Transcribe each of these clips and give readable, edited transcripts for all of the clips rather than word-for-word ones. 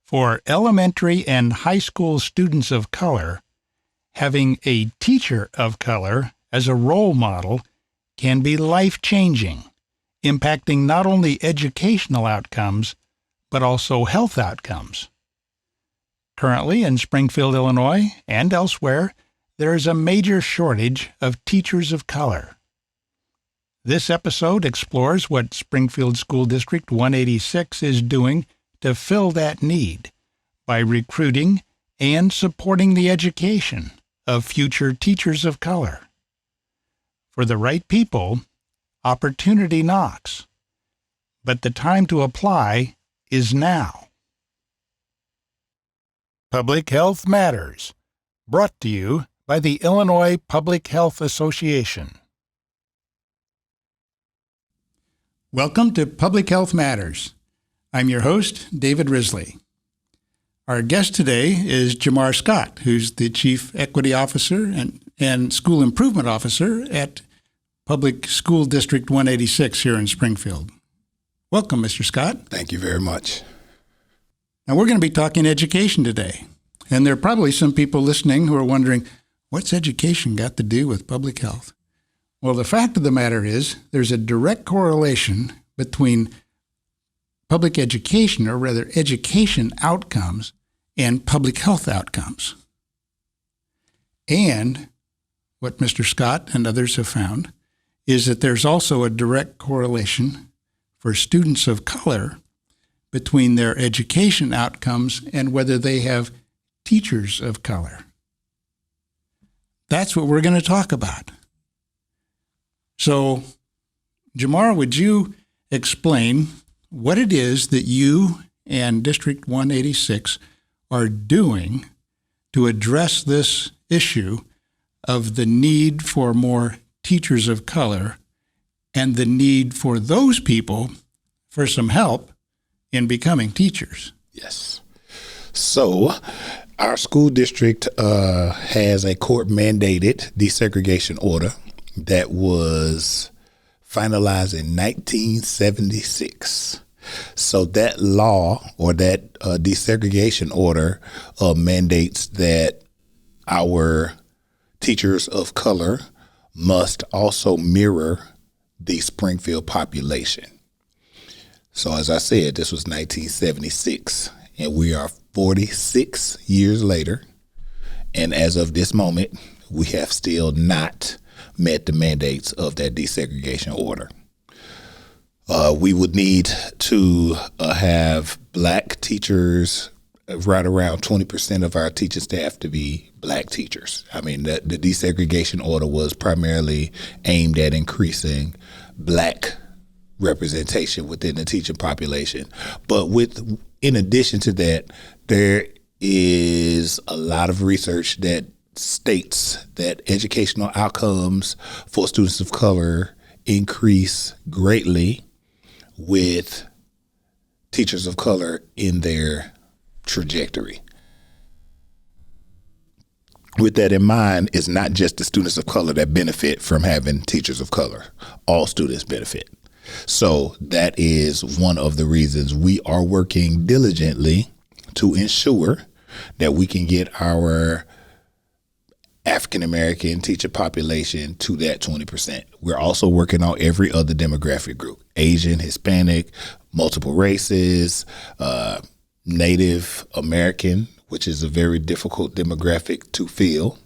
For elementary and high school students of color, having a teacher of color as a role model can be life-changing, impacting not only educational outcomes, but also health outcomes. Currently, in Springfield, Illinois, and elsewhere, there is a major shortage of teachers of color. This episode explores what Springfield School District 186 is doing to fill that need by recruiting and supporting the education of future teachers of color. For the right people, opportunity knocks, but the time to apply is now. Public Health Matters, brought to you by the Illinois Public Health Association. Welcome to Public Health Matters. I'm your host, David Risley. Our guest today is Jamar Scott, who's the Chief Equity Officer and School Improvement Officer at Public School District 186 here in Springfield. Welcome, Mr. Scott. Thank you very much. Now, we're going to be talking education today, and there are probably some people listening who are wondering, what's education got to do with public health? Well, the fact of the matter is there's a direct correlation between public education, or rather education outcomes, and public health outcomes. And what Mr. Scott and others have found is that there's also a direct correlation for students of color between their education outcomes and whether they have teachers of color. That's what we're going to talk about. So, Jamar, would you explain what it is that you and District 186 are doing to address this issue of the need for more teachers of color and the need for those people for some help in becoming teachers? Yes. So our school district has a court-mandated desegregation order that was finalized in 1976. So that law, or that desegregation order, mandates that our teachers of color must also mirror the Springfield population. So as I said, this was 1976, and we are 46 years later. And as of this moment, we have still not met the mandates of that desegregation order. We would need to have black teachers, right around 20% of our teaching staff to be black teachers. I mean, the desegregation order was primarily aimed at increasing black representation within the teaching population. But in addition to that, there is a lot of research that states that educational outcomes for students of color increase greatly with teachers of color in their trajectory. With that in mind, it's not just the students of color that benefit from having teachers of color. All students benefit. So that is one of the reasons we are working diligently to ensure that we can get our African-American teacher population to that 20%. We're also working on every other demographic group: Asian, Hispanic, multiple races, Native American, which is a very difficult demographic to fill,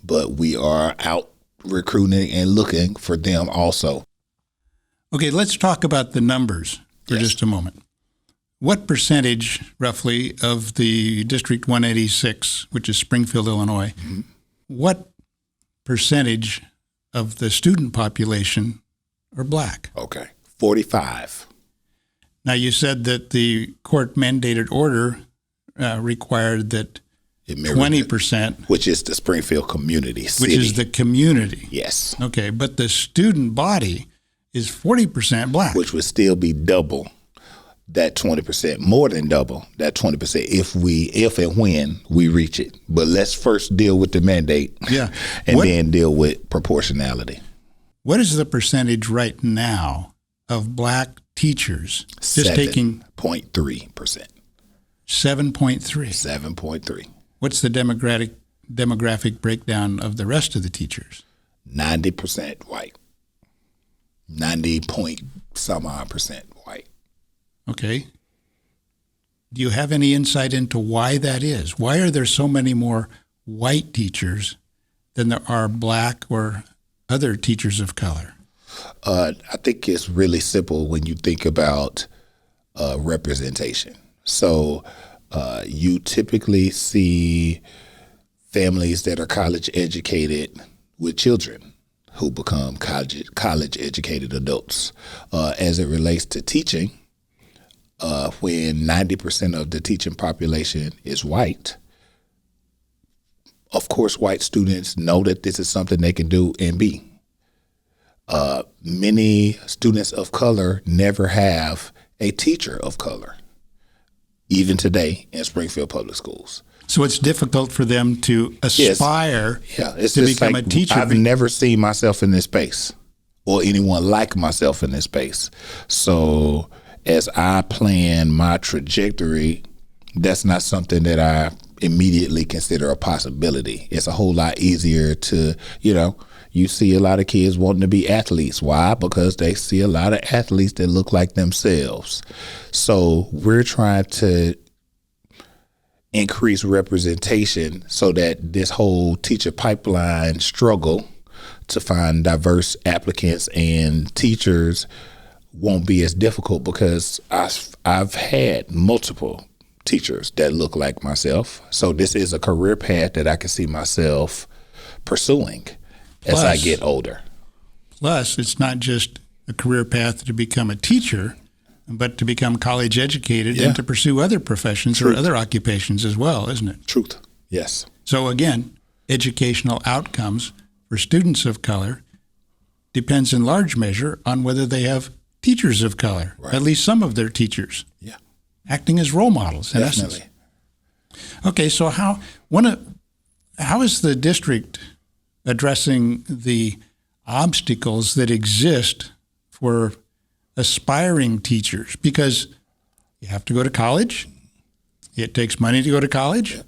but we are out recruiting and looking for them also. Okay, let's talk about the numbers for just a moment. What percentage, roughly, of the District 186, which is Springfield, Illinois, what percentage of the student population are black? Okay, 45. Now, you said that the court-mandated order required that 20%. Which is the Springfield community city. Which is the community. Yes. Okay, but the student body is 40% black. Which would still be double that 20%, more than double that 20% if and when we reach it. But let's first deal with the mandate, and then deal with proportionality. What is the percentage right now of black teachers? 7.3%. 7.3. 7.3. What's the demographic breakdown of the rest of the teachers? 90% white. 90 point some odd percent white. Okay. Do you have any insight into why that is? Why are there so many more white teachers than there are black or other teachers of color? I think it's really simple when you think about representation. So you typically see families that are college educated with children who become college educated adults. As it relates to teaching, when 90% of the teaching population is white, of course, white students know that this is something they can do and be. Many students of color never have a teacher of color, even today in Springfield Public Schools. So it's difficult for them to aspire to become a teacher. I've never seen myself in this space or anyone like myself in this space. So as I plan my trajectory, that's not something that I immediately consider a possibility. It's a whole lot easier to, you see a lot of kids wanting to be athletes. Why? Because they see a lot of athletes that look like themselves. So we're trying to increase representation so that this whole teacher pipeline struggle to find diverse applicants and teachers won't be as difficult, because I've had multiple teachers that look like myself. So this is a career path that I can see myself pursuing as I get older. Plus, it's not just a career path to become a teacher, but to become college educated and to pursue other professions or other occupations as well, isn't it? Truth. Yes. So again, educational outcomes for students of color depends in large measure on whether they have teachers of color, at least some of their teachers, acting as role models in essence. Okay, so how is the district addressing the obstacles that exist for aspiring teachers? Because you have to go to college. It takes money to go to college.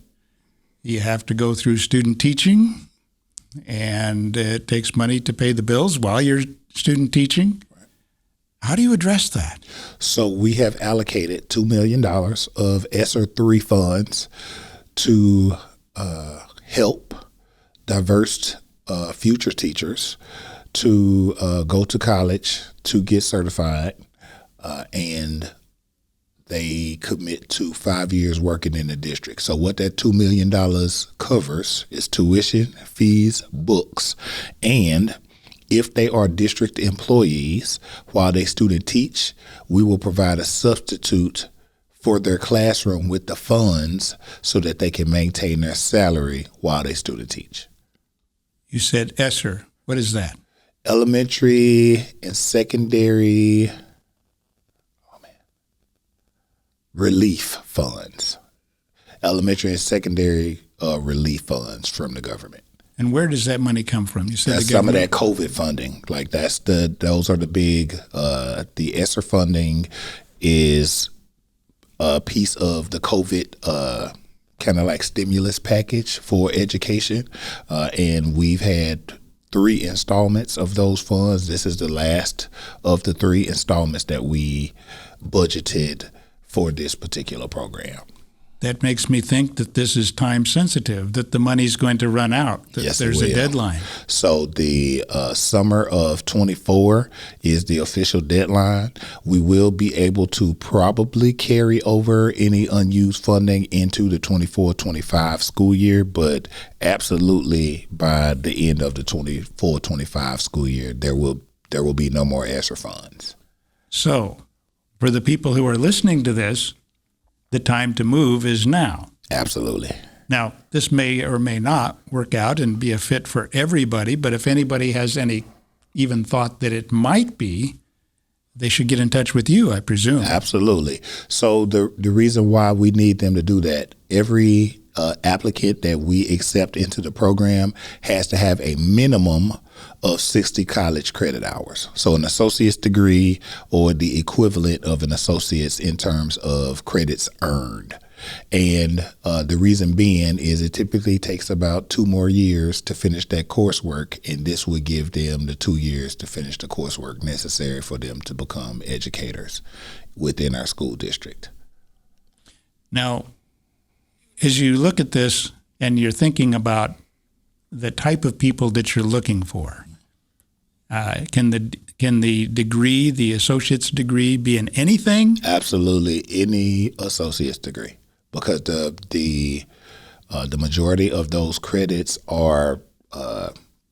You have to go through student teaching, and it takes money to pay the bills while you're student teaching. How do you address that? So we have allocated $2 million of ESSER 3 funds to help diverse future teachers to go to college, to get certified, and they commit to 5 years working in the district. So what that $2 million covers is tuition, fees, books, and if they are district employees while they student teach, we will provide a substitute for their classroom with the funds so that they can maintain their salary while they student teach. You said ESSER. What is that? Elementary and secondary relief funds. Elementary and secondary relief funds from the government. And where does that money come from? You said that's some of that COVID funding. Like those are the big. The ESSER funding is a piece of the COVID kind of like stimulus package for education, and we've had 3 installments of those funds. This is the last of the 3 installments that we budgeted for this particular program. That makes me think that this is time sensitive, that the money's going to run out, that there's a deadline. So the summer of 24 is the official deadline. We will be able to probably carry over any unused funding into the 24-25 school year, but absolutely by the end of the 24-25 school year, there will be no more ESSER funds. So for the people who are listening to this, the time to move is now. Absolutely. Now, this may or may not work out and be a fit for everybody, but if anybody has any even thought that it might be, they should get in touch with you, I presume. Absolutely. So the reason why we need them to do that, every applicant that we accept into the program has to have a minimum of 60 college credit hours. So an associate's degree or the equivalent of an associate's in terms of credits earned. And the reason being is it typically takes about 2 more years to finish that coursework, and this would give them the 2 years to finish the coursework necessary for them to become educators within our school district. Now, as you look at this and you're thinking about the type of people that you're looking for, can the degree, the associate's degree, be in anything? Absolutely, any associate's degree, because the majority of those credits are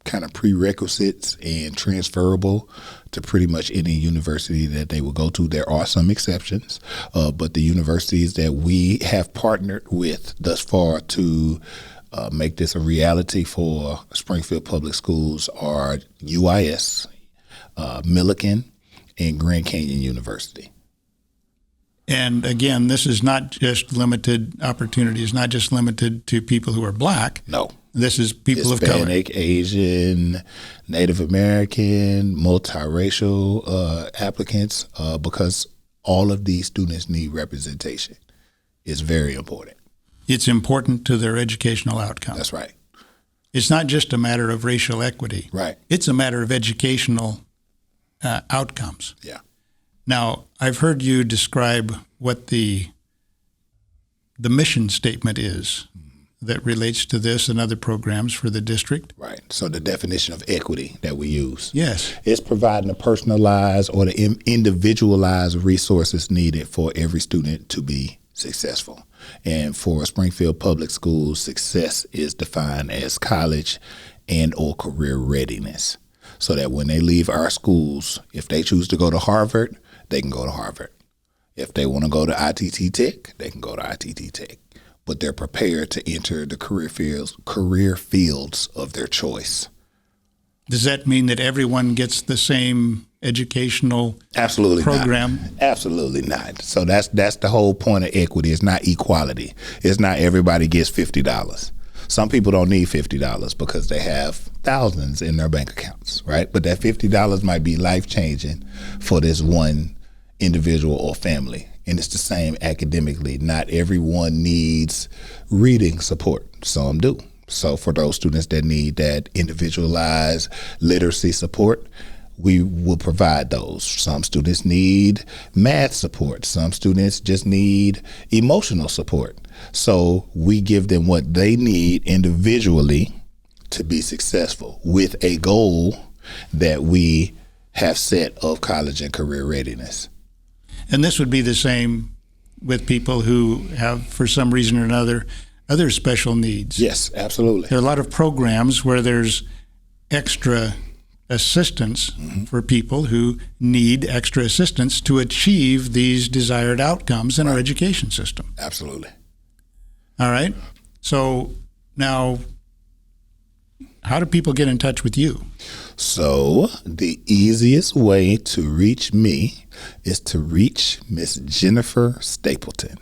kind of prerequisites and transferable to pretty much any university that they will go to. There are some exceptions, but the universities that we have partnered with thus far to make this a reality for Springfield Public Schools are UIS, Millikan, and Grand Canyon University. And again, this is not just limited opportunities, not just limited to people who are black. No. This is people of color. Hispanic, Asian, Native American, multiracial applicants, because all of these students need representation. It's very important. It's important to their educational outcome. That's right. It's not just a matter of racial equity. Right. It's a matter of educational outcomes. Yeah. Now, I've heard you describe what the mission statement is that relates to this and other programs for the district. Right. So the definition of equity that we use. Yes. It's providing the personalized or the individualized resources needed for every student to be successful. And for Springfield Public Schools, success is defined as college and or career readiness. So that when they leave our schools, if they choose to go to Harvard, they can go to Harvard. If they want to go to ITT Tech, they can go to ITT Tech. But they're prepared to enter the career fields of their choice. Does that mean that everyone gets the same educational Absolutely program? Not. Absolutely not. So that's the whole point of equity. It's not equality. It's not everybody gets $50. Some people don't need $50 because they have thousands in their bank accounts, right? But that $50 might be life-changing for this one individual or family. And it's the same academically. Not everyone needs reading support. Some do. So for those students that need that individualized literacy support, we will provide those. Some students need math support. Some students just need emotional support. So we give them what they need individually to be successful with a goal that we have set of college and career readiness. And this would be the same with people who have, for some reason or another, other special needs. Yes, absolutely. There are a lot of programs where there's extra assistance for people who need extra assistance to achieve these desired outcomes in our education system. Absolutely. All right. So now, how do people get in touch with you? So the easiest way to reach me is to reach Miss Jennifer Stapleton.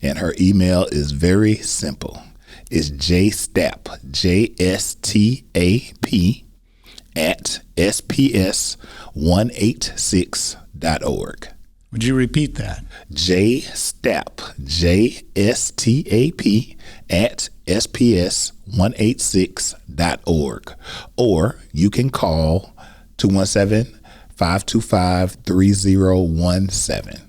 And her email is very simple. It's JSTAP, JSTAP, at SPS186.org. Would you repeat that? JSTAP, JSTAP, at SPS186.org. Or you can call 217-525-3017.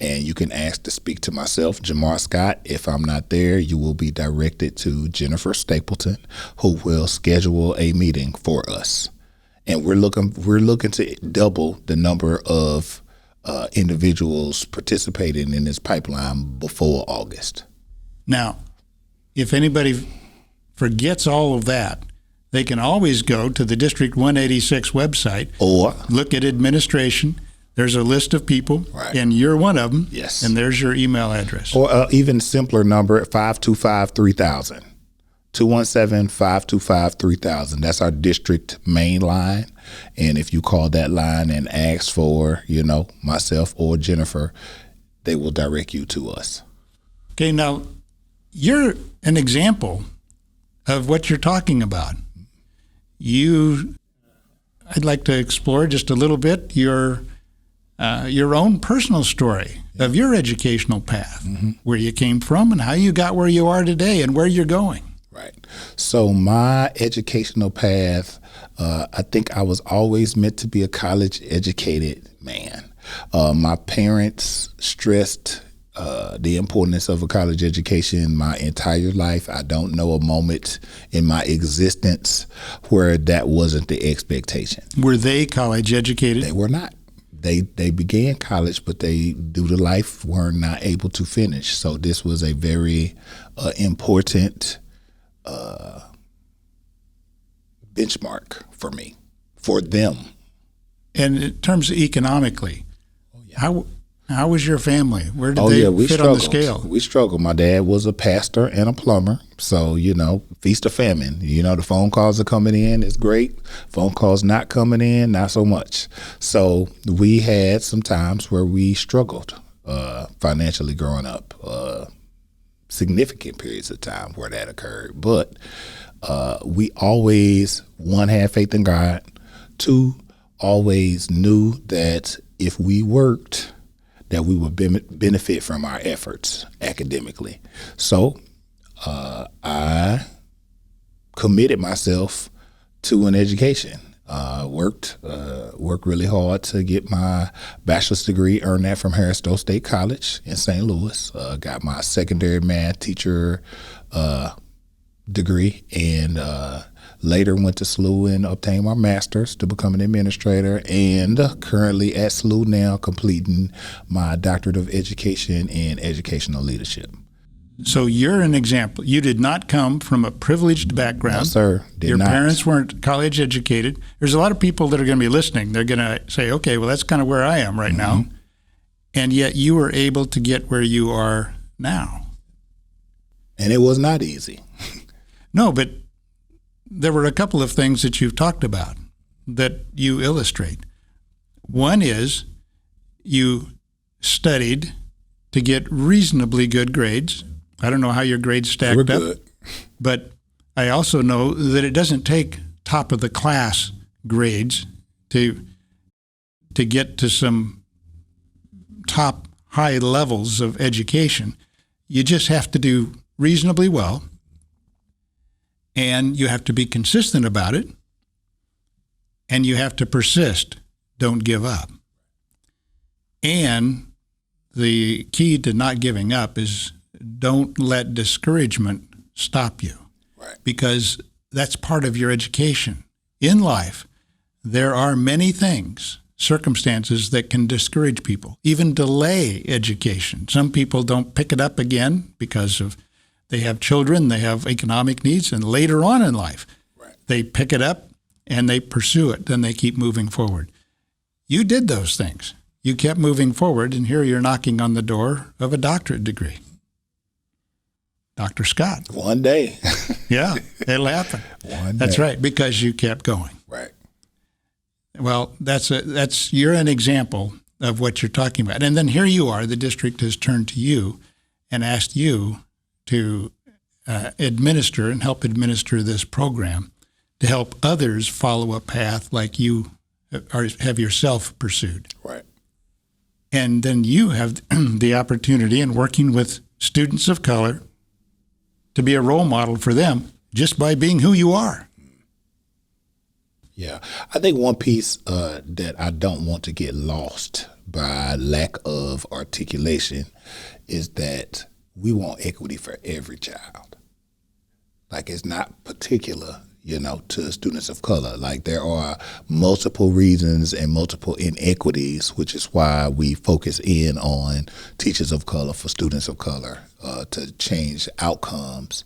And you can ask to speak to myself, Jamar Scott. If I'm not there, you will be directed to Jennifer Stapleton, who will schedule a meeting for us. And we're looking to double the number of individuals participating in this pipeline before August. Now, if anybody forgets all of that, they can always go to the District 186 website Or look at administration. There's a list of people, right, and you're one of them. Yes. And there's your email address. Or even simpler number, 525-3000. 217-525-3000. That's our district main line. And if you call that line and ask for, myself or Jennifer, they will direct you to us. Okay, now you're an example of what you're talking about. I'd like to explore just a little bit your your own personal story of your educational path, where you came from and how you got where you are today and where you're going. Right. So my educational path, I think I was always meant to be a college-educated man. My parents stressed the importance of a college education my entire life. I don't know a moment in my existence where that wasn't the expectation. Were they college educated? They were not. They began college, but they, due to life, were not able to finish. So this was a very important benchmark for me, for them. And in terms of economically, how was your family? Where did they fit on the scale? We struggled. My dad was a pastor and a plumber. So, feast or famine. The phone calls are coming in. It's great. Phone calls not coming in, not so much. So we had some times where we struggled financially growing up. Significant periods of time where that occurred. But we always, one, had faith in God. Two, always knew that if we worked, that we would benefit from our efforts academically. So I committed myself to an education. Worked really hard to get my bachelor's degree, earned that from Harris-Stowe State College in St. Louis. Got my secondary math teacher degree, and later went to SLU and obtained my master's to become an administrator, and currently at SLU now completing my doctorate of education in educational leadership. So you're an example. You did not come from a privileged background. No, sir. Your parents weren't college educated. There's a lot of people that are going to be listening. They're going to say, okay, well, that's kind of where I am right now. And yet you were able to get where you are now. And it was not easy. No, but there were a couple of things that you've talked about that you illustrate. One is you studied to get reasonably good grades. I don't know how your grades stacked up, but I also know that it doesn't take top of the class grades to get to some top high levels of education. You just have to do reasonably well, and you have to be consistent about it, and you have to persist. Don't give up. And the key to not giving up is don't let discouragement stop you. Right. Because that's part of your education. In life, there are many things, circumstances that can discourage people, even delay education. Some people don't pick it up again because they have children, they have economic needs, and later on in life, they pick it up and they pursue it, then they keep moving forward. You did those things. You kept moving forward, and here you're knocking on the door of a doctorate degree. Dr. Scott. One day. Yeah, it'll happen. That's right, because you kept going. Right. Well, you're an example of what you're talking about. And then here you are, the district has turned to you and asked you to administer and help administer this program to help others follow a path like you have yourself pursued. Right. And then you have the opportunity in working with students of color to be a role model for them just by being who you are. Yeah. I think one piece that I don't want to get lost by lack of articulation is that we want equity for every child. Like, it's not particular, to students of color. Like, there are multiple reasons and multiple inequities, which is why we focus in on teachers of color for students of color to change outcomes.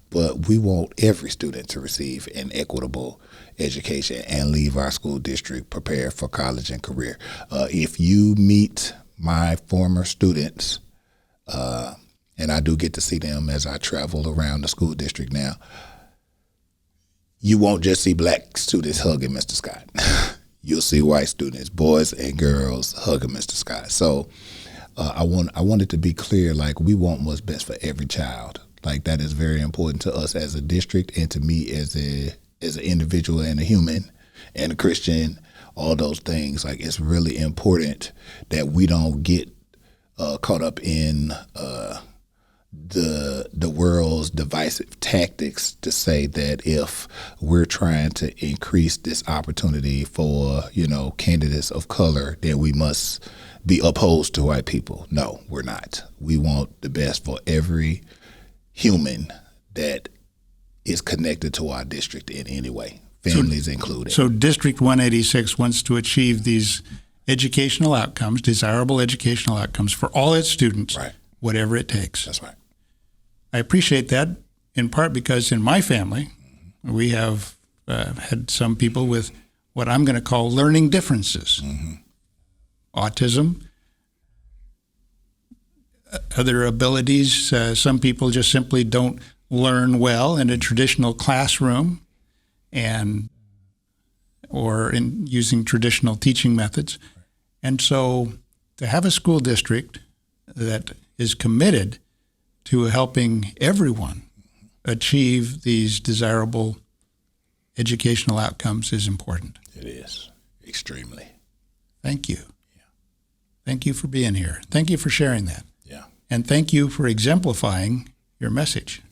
But we want every student to receive an equitable education and leave our school district prepared for college and career. If you meet my former students, and I do get to see them as I travel around the school district now, you won't just see black students hugging Mr. Scott. You'll see white students, boys and girls, hugging Mr. Scott. So I want it to be clear, like, we want what's best for every child. Like, that is very important to us as a district and to me as an individual and a human and a Christian all those things. Like, it's really important that we don't get caught up in the world's divisive tactics to say that if we're trying to increase this opportunity for, candidates of color, then we must be opposed to white people. No, we're not. We want the best for every human that is connected to our district in any way, families included. So District 186 wants to achieve these educational outcomes, desirable educational outcomes for all its students, Right. whatever it takes. That's right. I appreciate that in part because in my family, we have had some people with what I'm going to call learning differences. Autism, other abilities. Some people just simply don't learn well in a traditional classroom or in using traditional teaching methods. And so to have a school district that is committed to helping everyone achieve these desirable educational outcomes is important. It is, extremely. Thank you. Thank you for being here. Thank you for sharing that. Yeah. And thank you for exemplifying your message.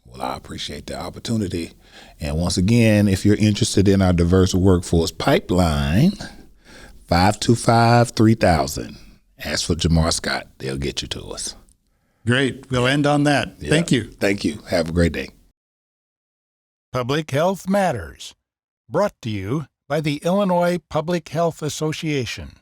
Well, I appreciate the opportunity. And once again, if you're interested in our diverse workforce pipeline, 525-3000. Ask for Jamar Scott. They'll get you to us. Great. We'll end on that. Yeah. Thank you. Thank you. Have a great day. Public Health Matters, brought to you by the Illinois Public Health Association.